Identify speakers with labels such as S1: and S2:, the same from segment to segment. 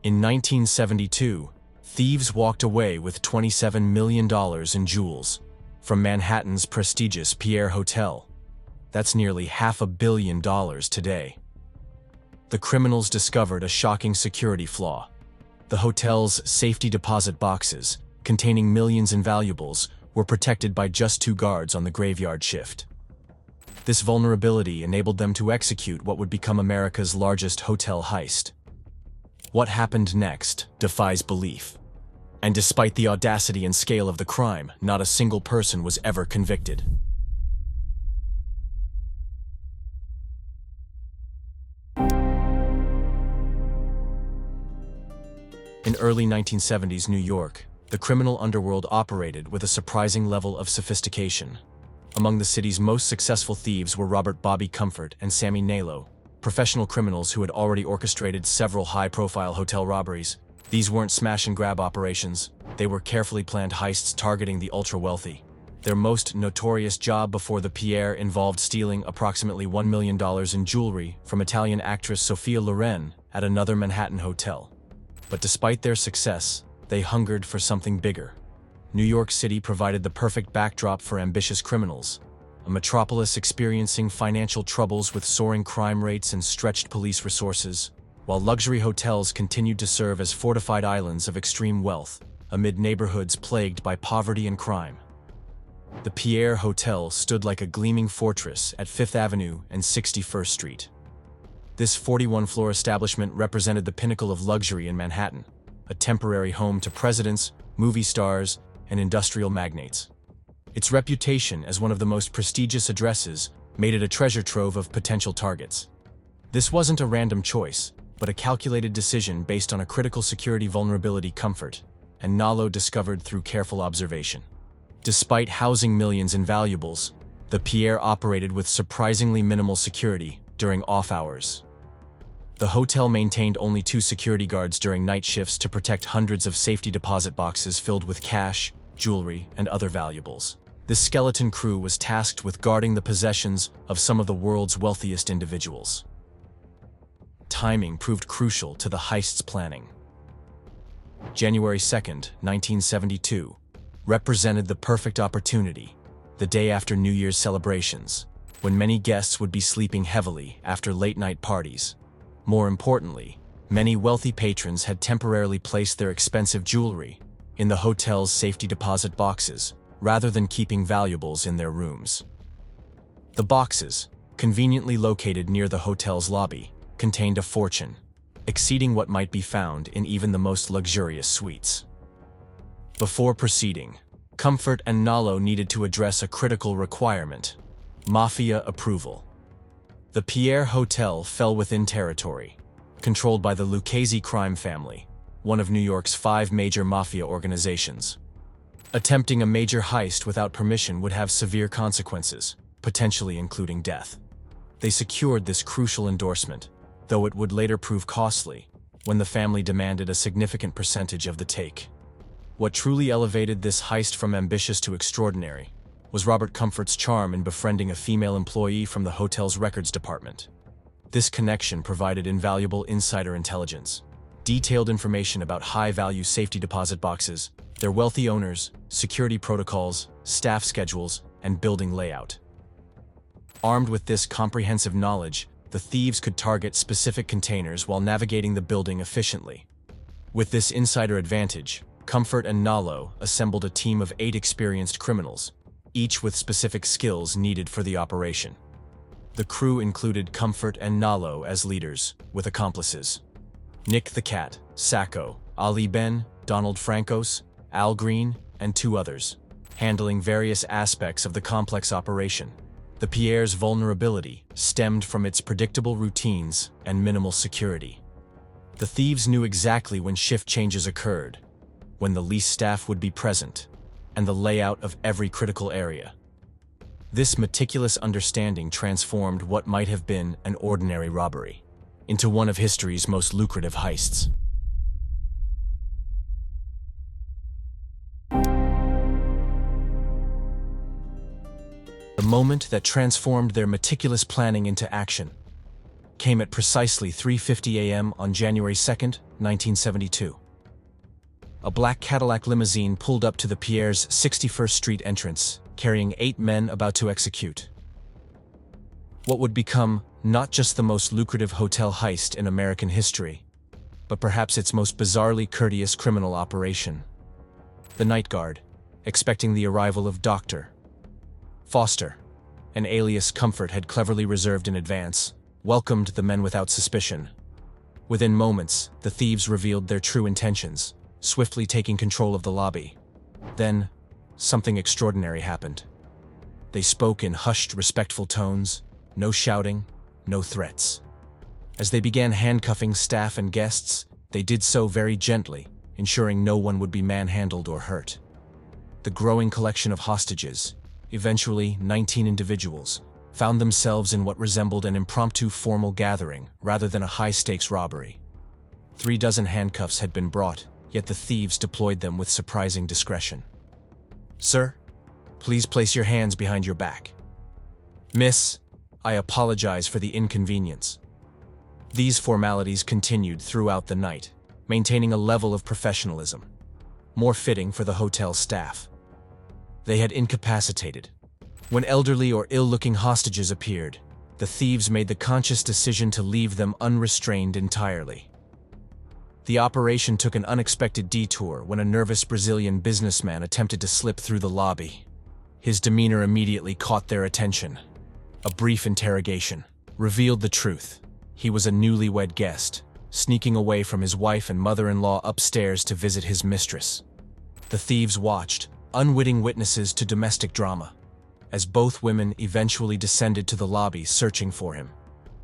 S1: In 1972, thieves walked away with $27 million in jewels from Manhattan's prestigious Pierre Hotel. That's nearly $500 million today. The criminals discovered a shocking security flaw. The hotel's safety deposit boxes, containing millions in valuables, were protected by just 2 guards on the graveyard shift. This vulnerability enabled them to execute what would become America's largest hotel heist. What happened next defies belief. And despite the audacity and scale of the crime, not a single person was ever convicted. In early 1970s New York, the criminal underworld operated with a surprising level of sophistication. Among the city's most successful thieves were Robert "Bobby" Comfort and Sammy Nalo, professional criminals who had already orchestrated several high-profile hotel robberies. These weren't smash-and-grab operations. They were carefully planned heists targeting the ultra-wealthy. Their most notorious job before the Pierre involved stealing approximately $1 million in jewelry from Italian actress Sophia Loren at another Manhattan hotel. But despite their success, they hungered for something bigger. New York City provided the perfect backdrop for ambitious criminals, a metropolis experiencing financial troubles with soaring crime rates and stretched police resources, while luxury hotels continued to serve as fortified islands of extreme wealth amid neighborhoods plagued by poverty and crime. The Pierre Hotel stood like a gleaming fortress at 5th Avenue and 61st Street. This 41-floor establishment represented the pinnacle of luxury in Manhattan, a temporary home to presidents, movie stars, and industrial magnates. Its reputation as one of the most prestigious addresses made it a treasure trove of potential targets. This wasn't a random choice, but a calculated decision based on a critical security vulnerability Comfort and Nalo discovered through careful observation. Despite housing millions in valuables, the Pierre operated with surprisingly minimal security during off-hours. The hotel maintained only 2 security guards during night shifts to protect hundreds of safety deposit boxes filled with cash, jewelry, and other valuables. This skeleton crew was tasked with guarding the possessions of some of the world's wealthiest individuals. Timing proved crucial to the heist's planning. January 2nd, 1972, represented the perfect opportunity, the day after New Year's celebrations, when many guests would be sleeping heavily after late-night parties. More importantly, many wealthy patrons had temporarily placed their expensive jewelry in the hotel's safety deposit boxes, rather than keeping valuables in their rooms. The boxes, conveniently located near the hotel's lobby, contained a fortune, exceeding what might be found in even the most luxurious suites. Before proceeding, Comfort and Nalo needed to address a critical requirement: Mafia approval. The Pierre Hotel fell within territory, controlled by the Lucchese crime family, one of New York's 5 major mafia organizations. Attempting a major heist without permission would have severe consequences, potentially including death. They secured this crucial endorsement, though it would later prove costly, when the family demanded a significant percentage of the take. What truly elevated this heist from ambitious to extraordinary was Robert Comfort's charm in befriending a female employee from the hotel's records department. This connection provided invaluable insider intelligence, detailed information about high-value safety deposit boxes, their wealthy owners, security protocols, staff schedules, and building layout. Armed with this comprehensive knowledge, the thieves could target specific containers while navigating the building efficiently. With this insider advantage, Comfort and Nalo assembled a team of 8 experienced criminals, each with specific skills needed for the operation. The crew included Comfort and Nalo as leaders, with accomplices: Nick the Cat, Sacco, Ali Ben, Donald Francos, Al Green, and 2 others, handling various aspects of the complex operation. The Pierre's vulnerability stemmed from its predictable routines and minimal security. The thieves knew exactly when shift changes occurred, when the least staff would be present, and the layout of every critical area. This meticulous understanding transformed what might have been an ordinary robbery into one of history's most lucrative heists. The moment that transformed their meticulous planning into action. came at precisely 3:50 a.m. on January 2nd, 1972. A black Cadillac limousine pulled up to the Pierre's 61st Street entrance, carrying 8 men about to execute what would become not just the most lucrative hotel heist in American history, but perhaps its most bizarrely courteous criminal operation. The night guard, expecting the arrival of Dr. Foster, an alias Comfort had cleverly reserved in advance, welcomed the men without suspicion. Within moments, the thieves revealed their true intentions, swiftly taking control of the lobby. Then, something extraordinary happened. They spoke in hushed, respectful tones, no shouting, no threats. As they began handcuffing staff and guests, they did so very gently, ensuring no one would be manhandled or hurt. The growing collection of hostages, eventually 19 individuals, found themselves in what resembled an impromptu formal gathering rather than a high-stakes robbery. 36 handcuffs had been brought, yet the thieves deployed them with surprising discretion. "Sir, please place your hands behind your back." "Miss, I apologize for the inconvenience." These formalities continued throughout the night, maintaining a level of professionalism, more fitting for the hotel staff. They had incapacitated. When elderly or ill-looking hostages appeared, the thieves made the conscious decision to leave them unrestrained entirely. The operation took an unexpected detour when a nervous Brazilian businessman attempted to slip through the lobby. His demeanor immediately caught their attention. A brief interrogation revealed the truth. He was a newlywed guest, sneaking away from his wife and mother-in-law upstairs to visit his mistress. The thieves watched, unwitting witnesses to domestic drama, as both women eventually descended to the lobby searching for him.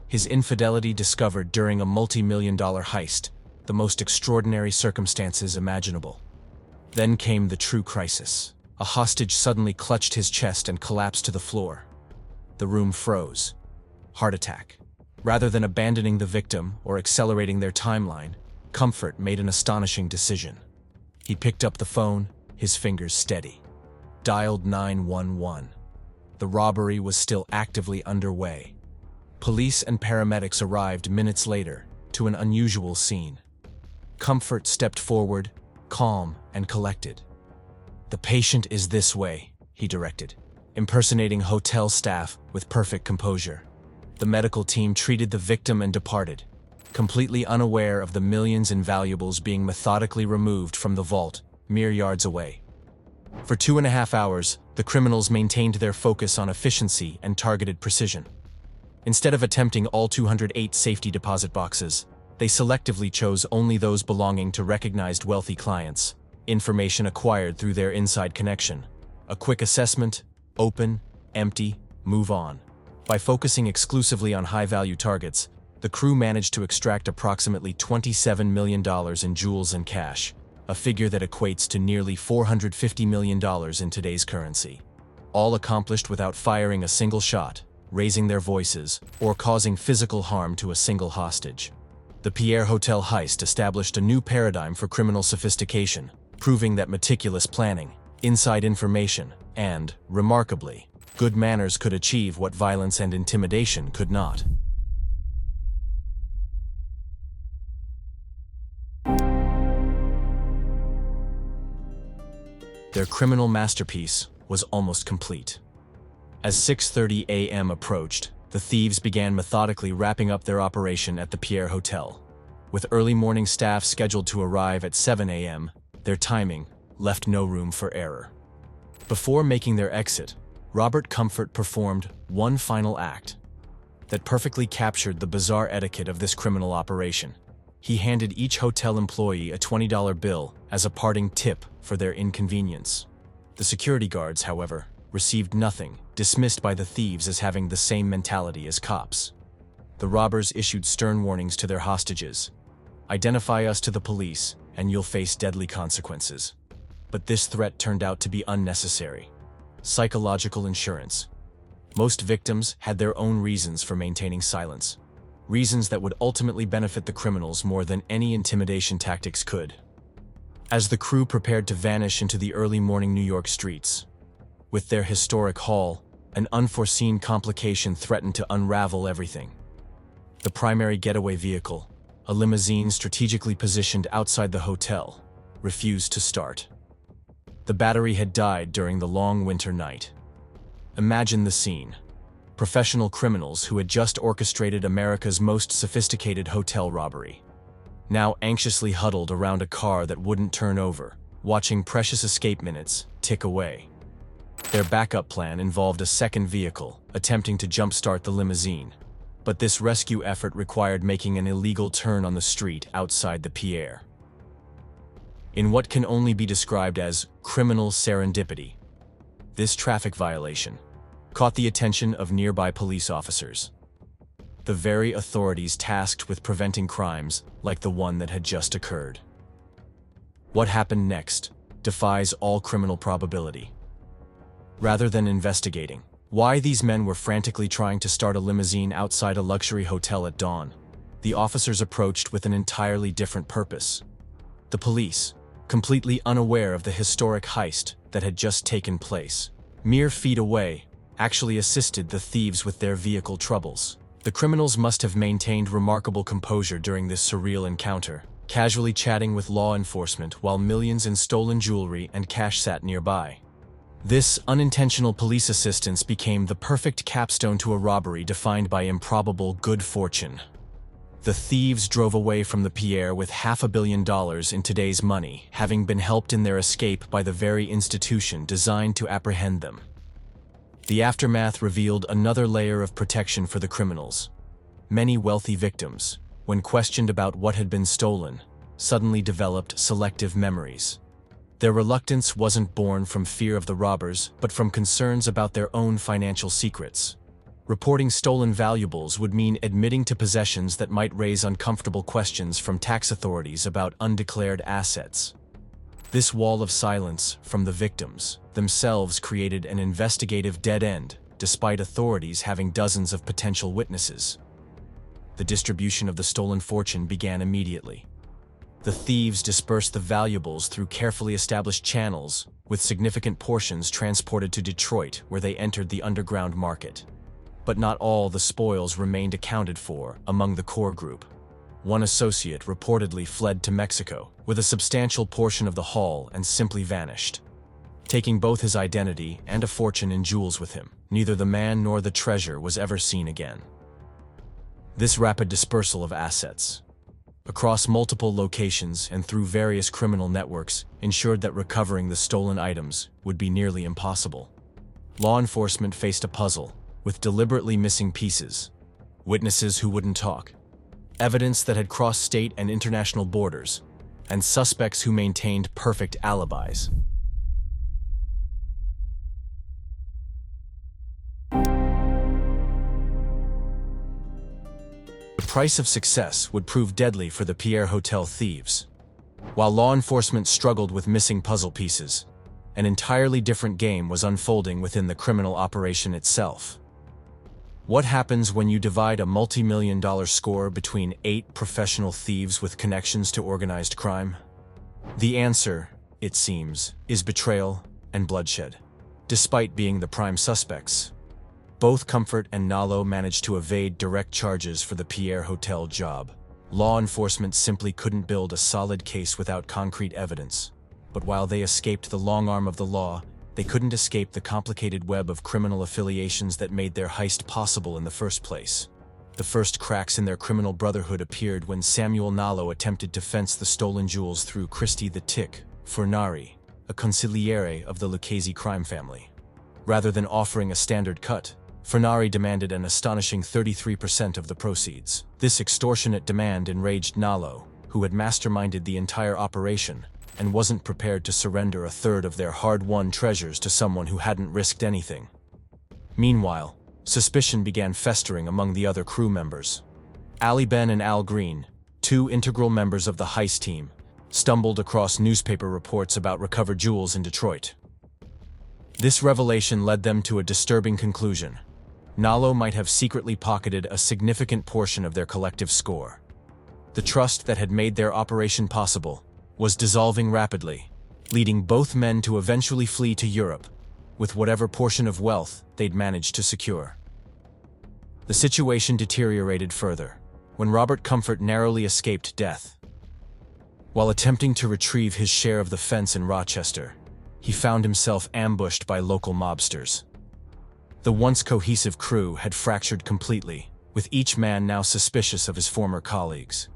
S1: His infidelity discovered during a multi-million-dollar heist, the most extraordinary circumstances imaginable. Then came the true crisis. A hostage suddenly clutched his chest and collapsed to the floor. The room froze. Heart attack. Rather than abandoning the victim or accelerating their timeline, Comfort made an astonishing decision. He picked up the phone, his fingers steady. Dialed 911. The robbery was still actively underway. Police and paramedics arrived minutes later to an unusual scene. Comfort stepped forward, calm and collected. "The patient is this way," he directed, impersonating hotel staff with perfect composure. The medical team treated the victim and departed, completely unaware of the millions in valuables being methodically removed from the vault mere yards away. For 2.5 hours, the criminals maintained their focus on efficiency and targeted precision. Instead of attempting all 208 safety deposit boxes, they selectively chose only those belonging to recognized wealthy clients, information acquired through their inside connection. A quick assessment, open, empty, move on. By focusing exclusively on high-value targets, the crew managed to extract approximately $27 million in jewels and cash, a figure that equates to nearly $450 million in today's currency. All accomplished without firing a single shot, raising their voices, or causing physical harm to a single hostage. The Pierre Hotel heist established a new paradigm for criminal sophistication, proving that meticulous planning, inside information, and, remarkably, good manners could achieve what violence and intimidation could not. Their criminal masterpiece was almost complete. As 6:30 a.m. approached, the thieves began methodically wrapping up their operation at the Pierre Hotel. With early morning staff scheduled to arrive at 7 a.m., their timing left no room for error. Before making their exit, Robert Comfort performed one final act that perfectly captured the bizarre etiquette of this criminal operation. He handed each hotel employee a $20 bill as a parting tip for their inconvenience. The security guards, however, received nothing, dismissed by the thieves as having the same mentality as cops. The robbers issued stern warnings to their hostages. "Identify us to the police, and you'll face deadly consequences." But this threat turned out to be unnecessary. Psychological insurance. Most victims had their own reasons for maintaining silence, reasons that would ultimately benefit the criminals more than any intimidation tactics could. As the crew prepared to vanish into the early morning New York streets, with their historic haul, an unforeseen complication threatened to unravel everything. The primary getaway vehicle, a limousine strategically positioned outside the hotel, refused to start. The battery had died during the long winter night. Imagine the scene. Professional criminals who had just orchestrated America's most sophisticated hotel robbery, now anxiously huddled around a car that wouldn't turn over, watching precious escape minutes tick away. Their backup plan involved a second vehicle, attempting to jumpstart the limousine. But this rescue effort required making an illegal turn on the street outside the pier. In what can only be described as criminal serendipity, this traffic violation caught the attention of nearby police officers, the very authorities tasked with preventing crimes like the one that had just occurred. What happened next defies all criminal probability. Rather than investigating why these men were frantically trying to start a limousine outside a luxury hotel at dawn, the officers approached with an entirely different purpose. The police, completely unaware of the historic heist that had just taken place, mere feet away, actually assisted the thieves with their vehicle troubles. The criminals must have maintained remarkable composure during this surreal encounter, casually chatting with law enforcement while millions in stolen jewelry and cash sat nearby. This unintentional police assistance became the perfect capstone to a robbery defined by improbable good fortune. The thieves drove away from the pier with $500 million in today's money, having been helped in their escape by the very institution designed to apprehend them. The aftermath revealed another layer of protection for the criminals. Many wealthy victims, when questioned about what had been stolen, suddenly developed selective memories. Their reluctance wasn't born from fear of the robbers, but from concerns about their own financial secrets. Reporting stolen valuables would mean admitting to possessions that might raise uncomfortable questions from tax authorities about undeclared assets. This wall of silence from the victims themselves created an investigative dead end, despite authorities having dozens of potential witnesses. The distribution of the stolen fortune began immediately. The thieves dispersed the valuables through carefully established channels, with significant portions transported to Detroit, where they entered the underground market. But not all the spoils remained accounted for among the core group. One associate reportedly fled to Mexico with a substantial portion of the haul and simply vanished, taking both his identity and a fortune in jewels with him. Neither the man nor the treasure was ever seen again. This rapid dispersal of assets, across multiple locations and through various criminal networks, ensured that recovering the stolen items would be nearly impossible. Law enforcement faced a puzzle, with deliberately missing pieces, witnesses who wouldn't talk, evidence that had crossed state and international borders, and suspects who maintained perfect alibis. The price of success would prove deadly for the Pierre Hotel thieves. While law enforcement struggled with missing puzzle pieces, an entirely different game was unfolding within the criminal operation itself. What happens when you divide a multi-million-dollar score between 8 professional thieves with connections to organized crime? The answer, it seems, is betrayal and bloodshed. Despite being the prime suspects, both Comfort and Nalo managed to evade direct charges for the Pierre Hotel job. Law enforcement simply couldn't build a solid case without concrete evidence. But while they escaped the long arm of the law, they couldn't escape the complicated web of criminal affiliations that made their heist possible in the first place. The first cracks in their criminal brotherhood appeared when Samuel Nalo attempted to fence the stolen jewels through Christy the Tick Fornari, a consigliere of the Lucchese crime family. Rather than offering a standard cut, Fornari demanded an astonishing 33% of the proceeds. This extortionate demand enraged Nalo, who had masterminded the entire operation, and wasn't prepared to surrender a third of their hard-won treasures to someone who hadn't risked anything. Meanwhile, suspicion began festering among the other crew members. Ali Ben and Al Green, 2 integral members of the heist team, stumbled across newspaper reports about recovered jewels in Detroit. This revelation led them to a disturbing conclusion. Nalo might have secretly pocketed a significant portion of their collective score. The trust that had made their operation possible was dissolving rapidly, leading both men to eventually flee to Europe, with whatever portion of wealth they'd managed to secure. The situation deteriorated further. when Robert Comfort narrowly escaped death. While attempting to retrieve his share of the fence in Rochester, he found himself ambushed by local mobsters. The once cohesive crew had fractured completely, with each man now suspicious of his former colleagues.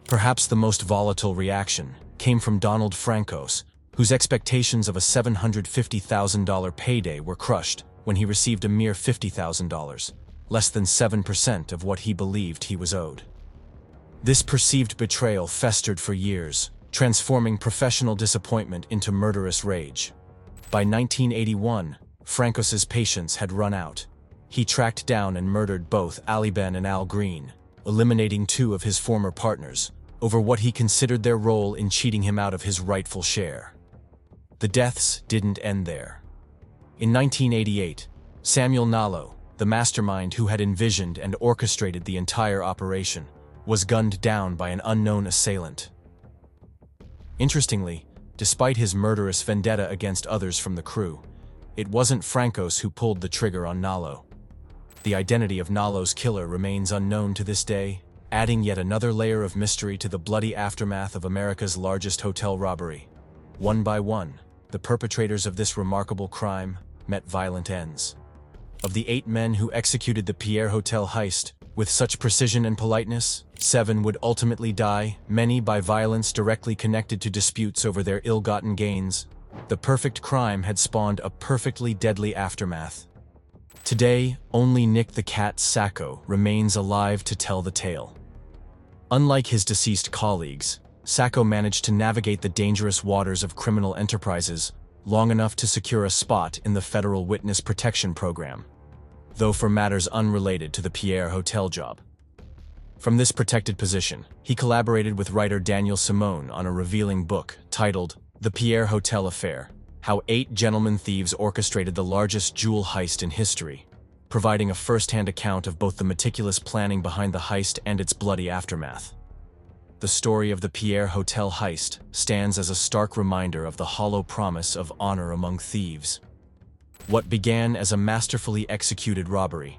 S1: Perhaps the most volatile reaction came from Donald Francos, whose expectations of a $750,000 payday were crushed when he received a mere $50,000, less than 7% of what he believed he was owed. This perceived betrayal festered for years, transforming professional disappointment into murderous rage. By 1981, Francos's patience had run out. He tracked down and murdered both Ali Ben and Al Green, eliminating two of his former partners, over what he considered their role in cheating him out of his rightful share. The deaths didn't end there. In 1988, Samuel Nallo, the mastermind who had envisioned and orchestrated the entire operation, was gunned down by an unknown assailant. Interestingly, despite his murderous vendetta against others from the crew, it wasn't Francos who pulled the trigger on Nallo. The identity of Nallo's killer remains unknown to this day, adding yet another layer of mystery to the bloody aftermath of America's largest hotel robbery. One by one, the perpetrators of this remarkable crime met violent ends. Of the 8 men who executed the Pierre Hotel heist with such precision and politeness, 7 would ultimately die, many by violence directly connected to disputes over their ill-gotten gains. The perfect crime had spawned a perfectly deadly aftermath. Today, only Nick the Cat Sacco remains alive to tell the tale. Unlike his deceased colleagues, Sacco managed to navigate the dangerous waters of criminal enterprises long enough to secure a spot in the Federal Witness Protection Program, though for matters unrelated to the Pierre Hotel job. From this protected position, he collaborated with writer Daniel Simone on a revealing book titled The Pierre Hotel Affair: How 8 Gentlemen Thieves Orchestrated the Largest Jewel Heist in History, providing a first-hand account of both the meticulous planning behind the heist and its bloody aftermath. The story of the Pierre Hotel heist stands as a stark reminder of the hollow promise of honor among thieves. What began as a masterfully executed robbery,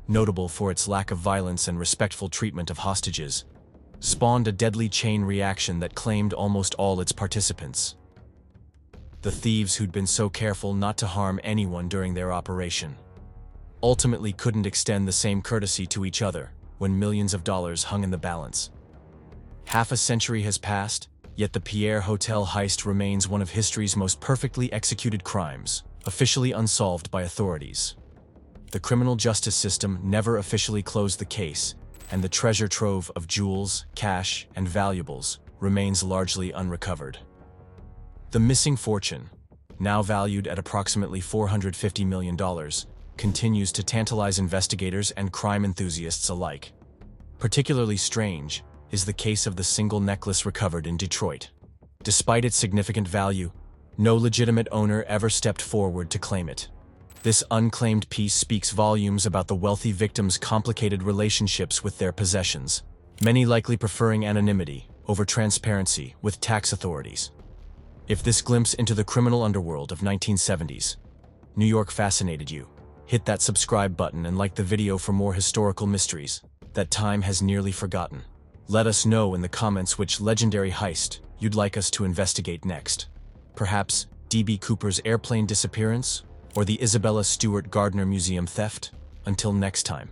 S1: notable for its lack of violence and respectful treatment of hostages, spawned a deadly chain reaction that claimed almost all its participants. The thieves who'd been so careful not to harm anyone during their operation ultimately couldn't extend the same courtesy to each other when millions of dollars hung in the balance. Half a century has passed, yet the Pierre Hotel heist remains one of history's most perfectly executed crimes, officially unsolved by authorities. The criminal justice system never officially closed the case, and the treasure trove of jewels, cash, and valuables remains largely unrecovered. The missing fortune, now valued at approximately $450 million, continues to tantalize investigators and crime enthusiasts alike. Particularly strange is the case of the single necklace recovered in Detroit. Despite its significant value, no legitimate owner ever stepped forward to claim it. This unclaimed piece speaks volumes about the wealthy victim's complicated relationships with their possessions, many likely preferring anonymity over transparency with tax authorities. If this glimpse into the criminal underworld of 1970s New York fascinated you, hit that subscribe button and like the video for more historical mysteries that time has nearly forgotten. Let us know in the comments which legendary heist you'd like us to investigate next. Perhaps D.B. Cooper's airplane disappearance, or the Isabella Stewart Gardner Museum theft? Until next time.